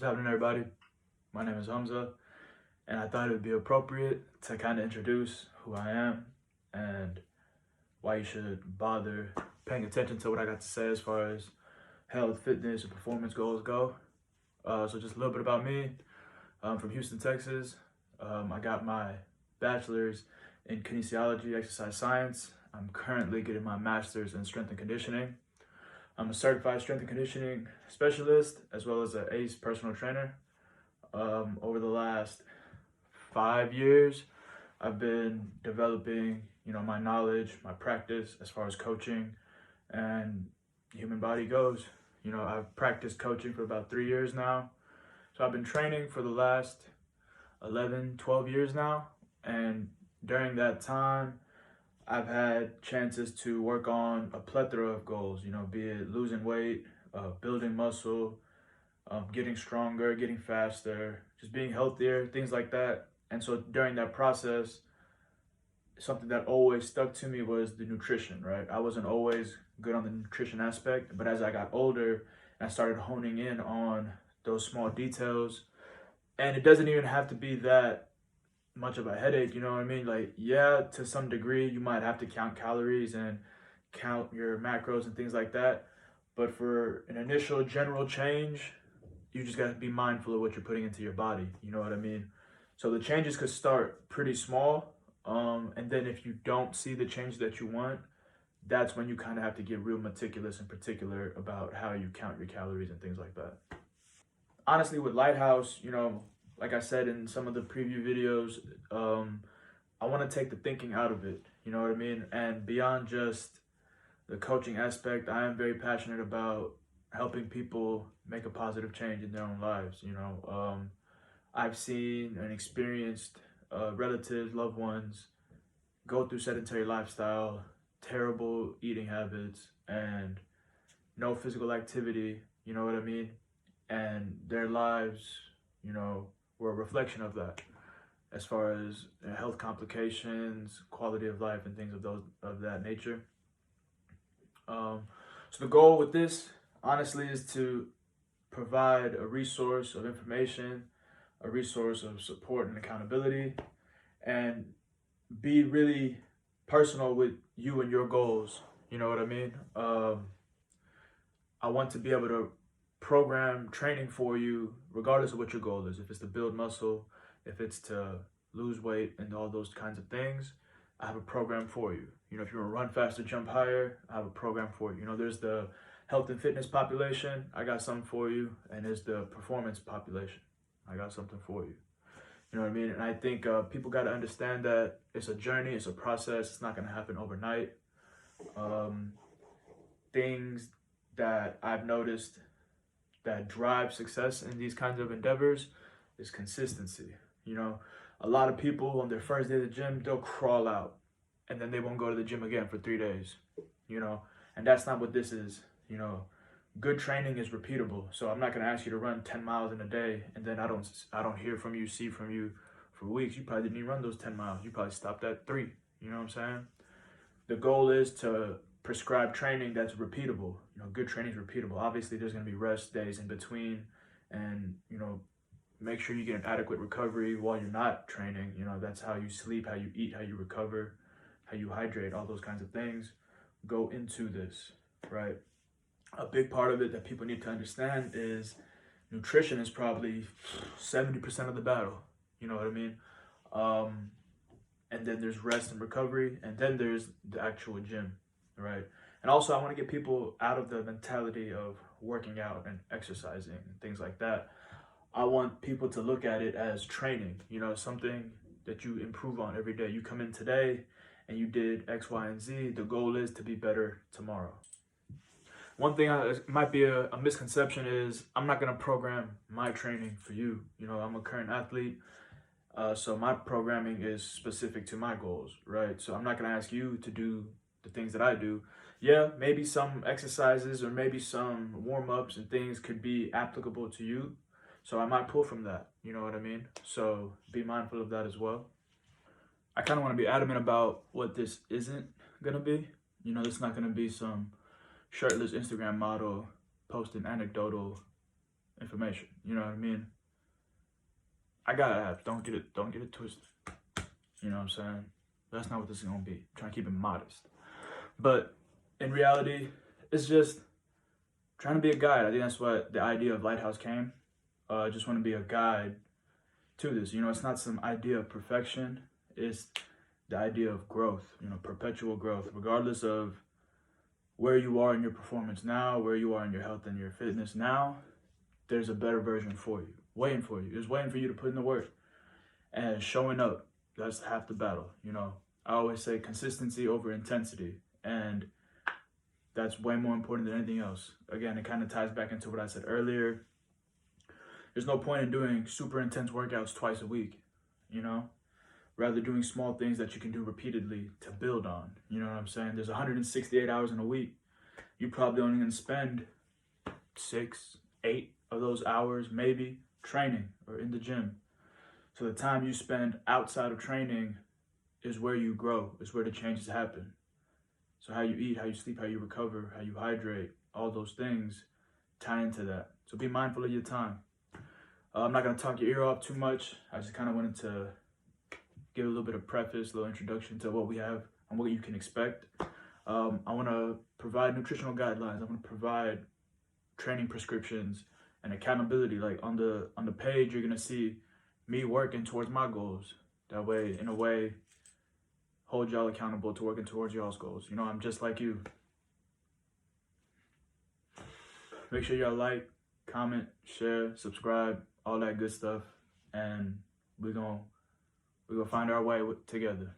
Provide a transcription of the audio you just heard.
What's happening, everybody? My name is Humza, and I thought it would be appropriate to kind of introduce who I am and why you should bother paying attention to what I got to say as far as health, fitness, and performance goals go. So just a little bit about me. I'm from Houston, Texas. I got my bachelor's in kinesiology, exercise science. I'm currently getting my master's in strength and conditioning. I'm a certified strength and conditioning specialist as well as an ACE personal trainer. Over the last 5 years, I've been developing, my knowledge, my practice as far as coaching and human body goes. I've practiced coaching for about 3 years now. So I've been training for the last 11, 12 years now. And during that time, I've had chances to work on a plethora of goals, be it losing weight, building muscle, getting stronger, getting faster, just being healthier, things like that. And so during that process, something that always stuck to me was the nutrition, right? I wasn't always good on the nutrition aspect, but as I got older and I started honing in on those small details, and it doesn't even have to be that much of a headache, you know what I mean? Like, yeah, to some degree, you might have to count calories and count your macros and things like that. But for an initial general change, you just got to be mindful of what you're putting into your body. You know what I mean? So the changes could start pretty small. And then if you don't see the change that you want, that's when you kind of have to get real meticulous in particular about how you count your calories and things like that. Honestly, with Lighthouse, like I said in some of the preview videos, I want to take the thinking out of it, you know what I mean? And beyond just the coaching aspect, I am very passionate about helping people make a positive change in their own lives. I've seen and experienced relatives, loved ones go through sedentary lifestyle, terrible eating habits, and no physical activity, you know what I mean? And their lives, were a reflection of that as far as health complications, quality of life, and things of that nature. So the goal with this, honestly, is to provide a resource of information, a resource of support and accountability, and be really personal with you and your goals. You know what I mean? I want to be able to program training for you regardless of what your goal is. If it's to build muscle, if it's to lose weight and all those kinds of things, I have a program for you. If you want to run faster, jump higher, I have a program for you. There's the health and fitness population, I got something for you. And there's the performance population, I got something for you. You know what I mean? And I think people got to understand that it's a journey, it's a process, it's not going to happen overnight. Things that I've noticed that drive success in these kinds of endeavors is consistency. A lot of people on their first day of the gym, they'll crawl out and then they won't go to the gym again for 3 days, and that's not what this is. Good training is repeatable. So I'm not going to ask you to run 10 miles in a day and then I don't hear from you, see from you for weeks. You probably didn't even run those 10 miles. You probably stopped at 3. You know what I'm saying? The goal is to prescribe training that's repeatable. Good training is repeatable. Obviously, there's going to be rest days in between, and make sure you get an adequate recovery while you're not training. That's how you sleep, how you eat, how you recover, how you hydrate, all those kinds of things go into this, right? A big part of it that people need to understand is nutrition is probably 70% of the battle. You know what I mean? And then there's rest and recovery, and then there's the actual gym, right? And also, I want to get people out of the mentality of working out and exercising and things like that. I want people to look at it as training, something that you improve on every day. You come in today and you did X, Y, and Z. The goal is to be better tomorrow. One thing might be a misconception is I'm not going to program my training for you. I'm a current athlete. So my programming is specific to my goals, right? So I'm not going to ask you to do the things that I do. Yeah, maybe some exercises or maybe some warm-ups and things could be applicable to you. So I might pull from that, you know what I mean? So be mindful of that as well. I kind of want to be adamant about what this isn't going to be. It's not going to be some shirtless Instagram model posting anecdotal information. You know what I mean? I got apps. Don't get it twisted. You know what I'm saying? That's not what this is gonna be. I'm trying to keep it modest. But in reality, it's just trying to be a guide. I think that's what the idea of Lighthouse came. I just want to be a guide to this. You know, it's not some idea of perfection. It's the idea of growth, you know, perpetual growth, regardless of where you are in your performance now, where you are in your health and your fitness now, there's a better version for you, waiting for you. It's waiting for you to put in the work and showing up. That's half the battle. You know, I always say consistency over intensity, and that's way more important than anything else. Again, it kind of ties back into what I said earlier. There's no point in doing super intense workouts twice a week, you know? Rather doing small things that you can do repeatedly to build on. You know what I'm saying? There's 168 hours in a week. You're probably only gonna spend 6, 8 of those hours maybe training or in the gym. So the time you spend outside of training is where you grow, is where the changes happen. So how you eat, how you sleep, how you recover, how you hydrate, all those things tie into that. So be mindful of your time. I'm not going to talk your ear off too much. I just kind of wanted to give a little bit of preface, a little introduction to what we have and what you can expect. I want to provide nutritional guidelines. I want to provide training prescriptions and accountability. Like on the page, you're going to see me working towards my goals. That way, in a way, hold y'all accountable to working towards y'all's goals. You know, I'm just like you. Make sure y'all like, comment, share, subscribe, all that good stuff, and we're gonna find our way together.